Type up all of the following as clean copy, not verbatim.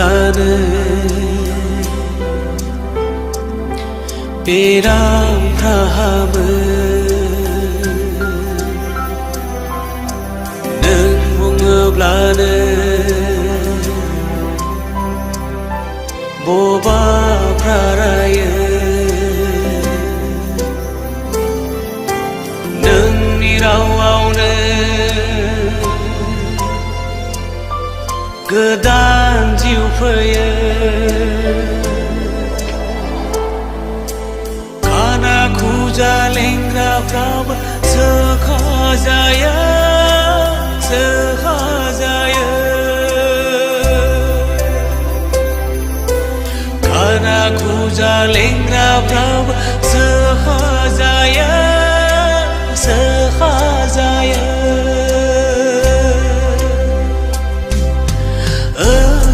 अब्लानो बेरामफ्रा हामो नों बुङोब्लानो बबाफ्रा रायो नोंनि रावआवनो गोदान जिउ फैयो खाना खुजा लेंग्राफ्राबो सोखाजायो खाना खुजा लेंग्राफ्राबो सोखाजायो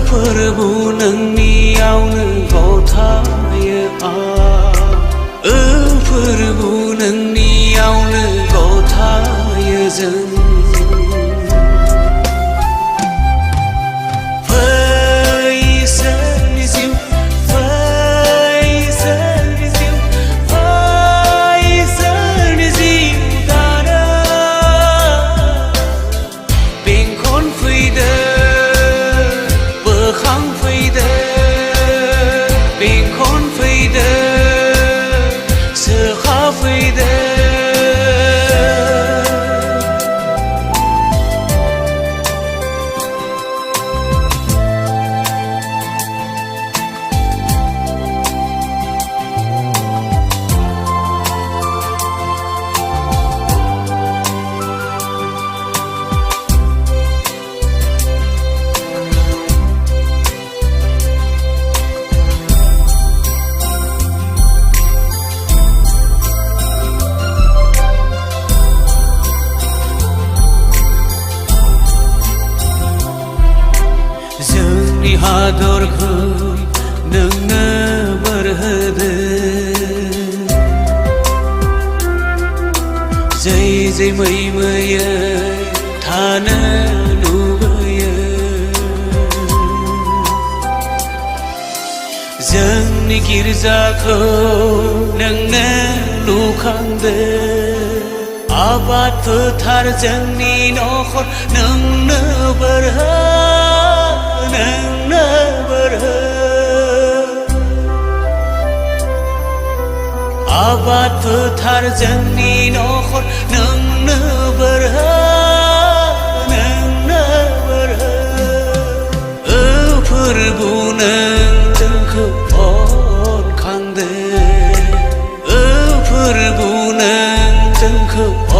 फोरबो नोंनियावनो गथायो फोरबो नोंनियावनो गथायो जों जोंनि हादरखौ नोंनो बोर होदो जै जै मै मैयै थानो लुबैयो जोंनि गिर्जाखौ नोंनो लुखांदो आबाद फोथार जोंनि न'खर नोंनो बोर हो नोंनो बोर हो आबाद फोथार जोंनि न'खर नोंनो बोर हो नोंनो बोर हो फोरबो नों जोंखौ अनखांदो फोरबो नों जोंखौ